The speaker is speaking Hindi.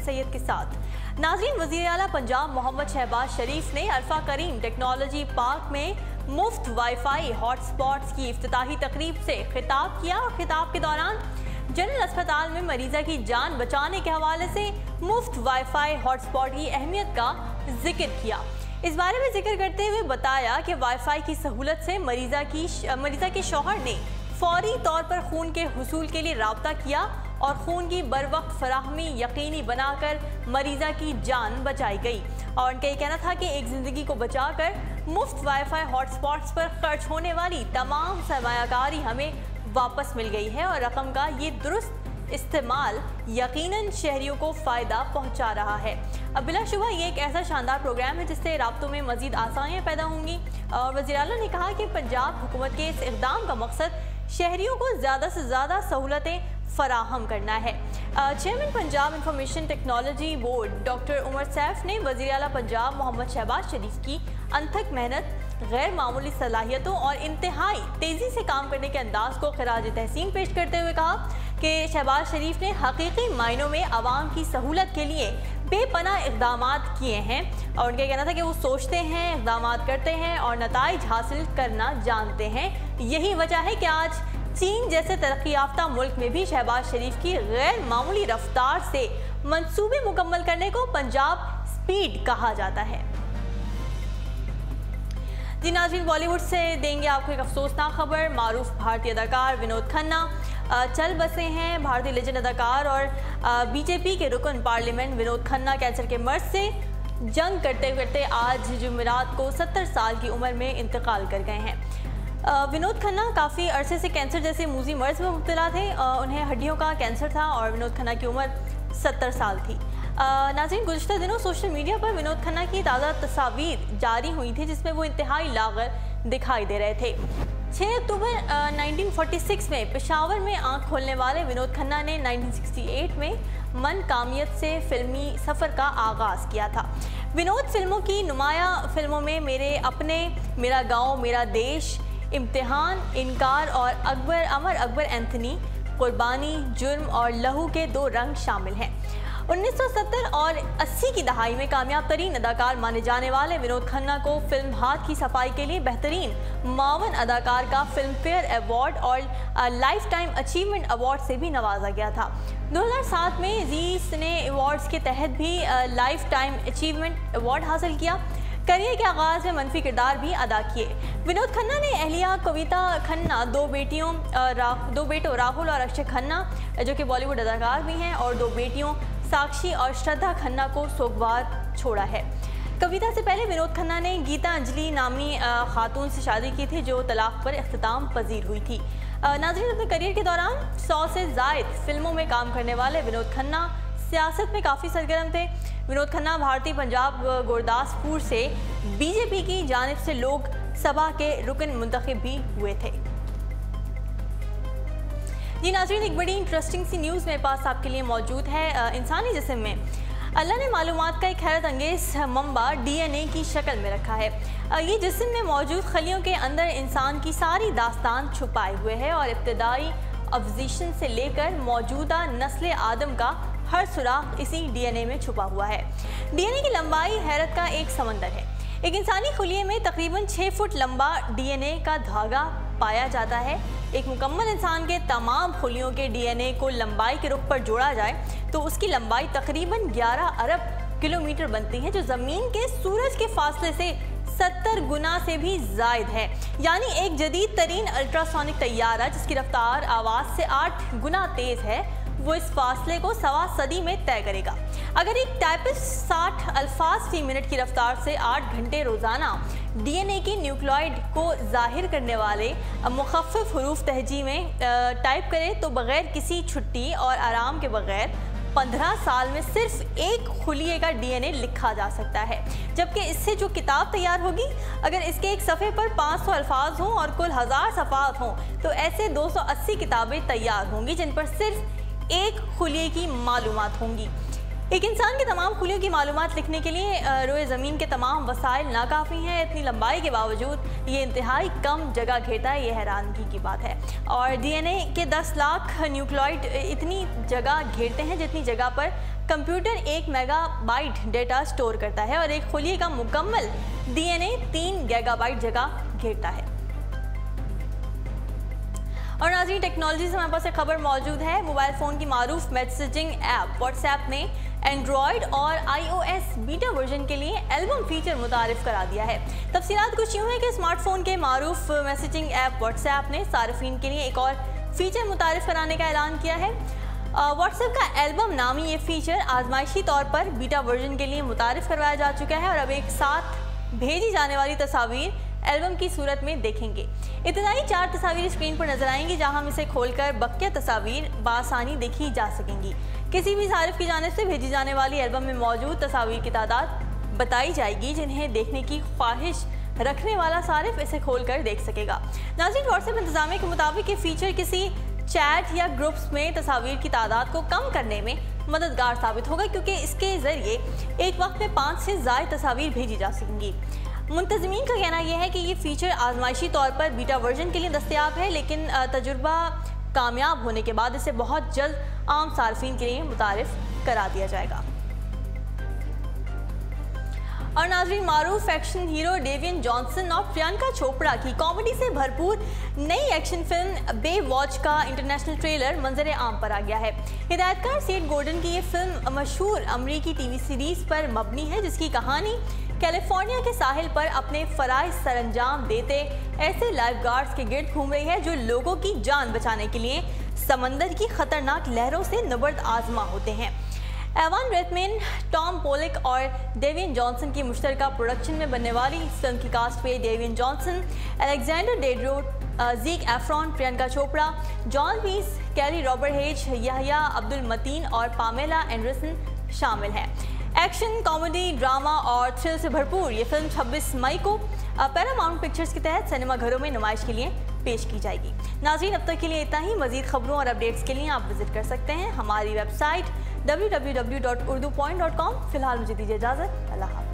सैयद के साथ। नाज़रीन, वज़ीर आला पंजाब मोहम्मद शहबाज शरीफ ने अल्फा करीम टेक्नोलॉजी पार्क में मुफ्त वाईफाई हॉटस्पॉट्स की इफ्तिताही तकरीब से खिताब किया और खिताब के दौरान जनरल अस्पताल में मरीजा की जान बचाने के हवाले से मुफ्त वाईफाई हॉटस्पॉट की अहमियत का जिक्र किया। इस बारे में जिक्र करते हुए बताया कि वाईफाई की सहूलत से मरीजा के शौहर ने फौरी तौर पर खून के हुसूल के लिए राब्ता किया और खून की बरवक्त फराहमी यकीनी बनाकर मरीजा की जान बचाई गई। और उनका ये कहना था कि एक ज़िंदगी को बचाकर मुफ्त वाईफाई हॉटस्पॉट्स पर खर्च होने वाली तमाम सरमायाकारी हमें वापस मिल गई है और रकम का ये दुरुस्त इस्तेमाल यकीनन शहरियों को फ़ायदा पहुंचा रहा है। अब बिलाशुबा ये एक ऐसा शानदार प्रोग्राम है जिससे राब्तों में मज़ीद आसानियाँ पैदा होंगी। और वज़ीर आला ने कहा कि पंजाब हुकूमत के इस इक़दाम का मकसद शहरियों को ज़्यादा से ज़्यादा सहूलतें फराहम करना है। Chairman Punjab information technology board doctor Umar Saif ने वज़ीर आला पंजाब मोहम्मद शहबाज शरीफ की अनथक मेहनत, गैर मामूली सलाहियतों और इंतहाई तेज़ी से काम करने के अंदाज को खराज तहसीन पेश करते हुए कहा कि शहबाज शरीफ ने हकीकी मायनों में आवाम की सहूलत के लिए बेपनाह इक़दामात किए हैं। और उनका कहना था कि वो सोचते हैं, इक़दामात करते हैं और नताइज हासिल करना जानते हैं। यही वजह है कि आज चीन जैसे तरक्की याफ्ता मुल्क में भी शहबाज शरीफ की गैर मामूली रफ्तार से मंसूबे मुकम्मल करने को पंजाब स्पीड कहा जाता है। जी नाज़रीन, बॉलीवुड से देंगे आपको एक अफसोसनाक खबर। मारूफ भारतीय अदाकार विनोद खन्ना चल बसे हैं। भारतीय लेजेंड अदाकार और बीजेपी के रुकन पार्लियामेंट विनोद खन्ना कैंसर के मर्ज से जंग करते करते आज जुमेरात को 70 साल की उम्र में इंतकाल कर गए हैं। विनोद खन्ना काफ़ी अरसे से कैंसर जैसे मूजी मर्ज में मुब्तला थे। उन्हें हड्डियों का कैंसर था और विनोद खन्ना की उम्र 70 साल थी। नाज़रीन, गुज़िश्ता दिनों सोशल मीडिया पर विनोद खन्ना की ताज़ा तस्वीर जारी हुई थी जिसमें वो इंतहाई लाग़र दिखाई दे रहे थे। 6 अक्टूबर 1946 में पेशावर में आँख खोलने वाले विनोद खन्ना ने 1968 में मन कामियत से फिल्मी सफ़र का आगाज़ किया था। विनोद फिल्मों की नुमाया फिल्मों में मेरे अपने, मेरा गाँव मेरा देश, इम्तिहान, इनकार और अमर अकबर एंथनी, कुर्बानी, जुर्म और लहू के 2 रंग शामिल हैं। 1970 और 80 की दहाई में कामयाब तरीन अदाकार माने जाने वाले विनोद खन्ना को फिल्म हाथ की सफाई के लिए बेहतरीन मावन अदाकार का फिल्म फेयर अवार्ड और लाइफ टाइम अचीवमेंट अवार्ड से भी नवाजा गया था। 2007 में जी सिने अवार्ड्स के तहत भी लाइफ टाइम अचीवमेंट अवार्ड हासिल किया। करियर के आगाज़ में मनफी किरदार भी अदा किए। विनोद खन्ना ने अहलिया कविता खन्ना, 2 बेटों राहुल और अक्षय खन्ना जो कि बॉलीवुड अदाकार भी हैं और 2 बेटियों साक्षी और श्रद्धा खन्ना को सोगवार छोड़ा है। कविता से पहले विनोद खन्ना ने गीता अंजलि नामी खातून से शादी की थी जो तलाक पर इख्तिताम पजीर हुई थी। नाज़रीन, अपने करियर के दौरान 100 से ज़ायद फिल्मों में काम करने वाले विनोद खन्ना सियासत में काफ़ी सरगर्म थे। विनोद खन्ना भारतीय पंजाब गुरदासपुर से बीजेपी की जानिब से लोक सभा के रुकन मुंतखब भी हुए थे। जी नाज़रीन, एक बड़ी इंटरेस्टिंग सी न्यूज़ मेरे पास आपके लिए मौजूद है। इंसानी जिस्म में अल्लाह ने मालूमात का एक हैरत अंगेज़ मंबा DNA की शक्ल में रखा है। ये जिस्म में मौजूद खलियों के अंदर इंसान की सारी दास्तान छुपाए हुए है और इब्तदाई अवजिशन से लेकर मौजूदा नस्ल आदम का हर सुराख इसी DNA में छुपा हुआ है। DNA की लंबाई हैरत का एक समंदर है। एक इंसानी खुलिये में तकरीबन 6 फुट लंबा DNA का धागा पाया जाता है। एक मुकम्मल इंसान के तमाम खुलियों के DNA को लंबाई के रुख पर जोड़ा जाए तो उसकी लंबाई तकरीबन 11 अरब किलोमीटर बनती है, जो ज़मीन के सूरज के फासले से 70 गुना से भी ज़ायद है। यानी एक जदीद तरीन अल्ट्रासोनिक तैयारा जिसकी रफ्तार आवाज़ से 8 गुना तेज़ है, वो इस फासले को 1.25 सदी में तय करेगा। अगर एक टाइपिस्ट 60 अल्फाज फी मिनट की रफ्तार से 8 घंटे रोज़ाना DNA की न्यूक्लियोइड को जाहिर करने वाले मुखफ़्फ़ हरूफ तहजी में टाइप करे तो बग़ैर किसी छुट्टी और आराम के बग़ैर 15 साल में सिर्फ एक खुलिये का DNA लिखा जा सकता है। जबकि इससे जो किताब तैयार होगी, अगर इसके एक सफ़े पर 500 अल्फाज हों और कुल 1000 सफ़ात हों तो ऐसे 280 किताबें तैयार होंगी जिन पर सिर्फ एक खुलिये की मालूमात होंगी। एक इंसान के तमाम खुलियों की मालूमात लिखने के लिए रोए ज़मीन के तमाम वसाइल नाकाफ़ी हैं। इतनी लंबाई के बावजूद ये इंतहाई कम जगह घेरता है, ये हैरानगी की बात है। और DNA के 10 लाख न्यूक्लियोइड इतनी जगह घेरते हैं जितनी जगह पर कंप्यूटर 1 मेगाबाइट डेटा स्टोर करता है और एक खुलिये का मुकम्मल DNA 3 गीगाबाइट जगह घेरता है। और नाज़रीन, टेक्नोलॉजी से हमारे पास एक खबर मौजूद है। मोबाइल फ़ोन की मारूफ मैसेजिंग ऐप व्हाट्सएप ने एंड्रॉयड और iOS बीटा वर्जन के लिए एल्बम फीचर मुतारिफ करा दिया है। तफसीलात कुछ यूँ है कि स्मार्टफोन के मारूफ मैसेजिंग ऐप व्हाट्सएप ने सार्फिन के लिए एक और फीचर मुतारिफ कराने का ऐलान किया है। व्हाट्सएप का एल्बम नामी ये फीचर आजमाइशी तौर पर बीटा वर्जन के लिए मुतारिफ करवाया जा चुका है और अब एक साथ भेजी जाने वाली तस्वीर एल्बम की सूरत में देखेंगे। इब्तदाई 4 तस्वीर स्क्रीन पर नजर आएंगी, जहां हम इसे खोलकर बकिया तस्वीर बासानी देखी जा सकेंगी। किसी भी सारिफ की जानिब से भेजी जाने वाली एल्बम में मौजूद तस्वीर की तादाद बताई जाएगी, जिन्हें देखने की ख्वाहिश रखने वाला सारिफ इसे खोलकर देख सकेगा। नाज़रीन, व्हाट्सएप इंतजामिया के मुताबिक ये फीचर किसी चैट या ग्रुप्स में तस्वीर की तादाद को कम करने में मददगार साबित होगा, क्योंकि इसके ज़रिए एक वक्त में 5 से ज़ायद तस्वीर भेजी जा सकेंगी। मुंतज़मीन का कहना यह है कि ये फ़ीचर आजमाइशी तौर पर बीटा वर्जन के लिए दस्तयाब है, लेकिन तजुर्बा कामयाब होने के बाद इसे बहुत जल्द आम सार्फिन के लिए मुतारिफ करा दिया जाएगा। और नाज़रीन, मारूफ एक्शन हीरो डेवियन जॉनसन और प्रियंका चोपड़ा की कॉमेडी से भरपूर नई एक्शन फिल्म बेवॉच का इंटरनेशनल ट्रेलर मंजर आम पर आ गया है। हिदायतकार सेठ गॉर्डन की ये फिल्म मशहूर अमरीकी टीवी सीरीज़ पर मबनी है, जिसकी कहानी कैलिफोर्निया के साहिल पर अपने फ़राइज़ सरअंजाम देते ऐसे लाइफ गार्ड्स के गिर्द घूम रही है जो लोगों की जान बचाने के लिए समंदर की ख़तरनाक लहरों से नबर्द आजमा होते हैं। एवन रेथमेन, टॉम पोलिक और डेवियन जॉनसन की मुश्तरका प्रोडक्शन में बनने वाली इस फिल्म की कास्ट में Dwayne Johnson, Alexandra Daddario, Zac Efron, Priyanka Chopra, Jon Bass, Kelly Rohrbach, Yahya Abdul Mateen और पामेला एंडरसन शामिल हैं। एक्शन, कॉमेडी, ड्रामा और थ्रिल से भरपूर ये फिल्म 26 मई को पैरामाउंट पिक्चर्स के तहत सिनेमा घरों में नुमाइश के लिए पेश की जाएगी। नाज़रीन, अब तक के लिए इतना ही। मज़ीद खबरों और अपडेट्स के लिए आप विजिट कर सकते हैं हमारी वेबसाइट www.urdupoint.com। फ़िलहाल मुझे दीजिए इजाज़त। अल्लाह हाफ़िज़।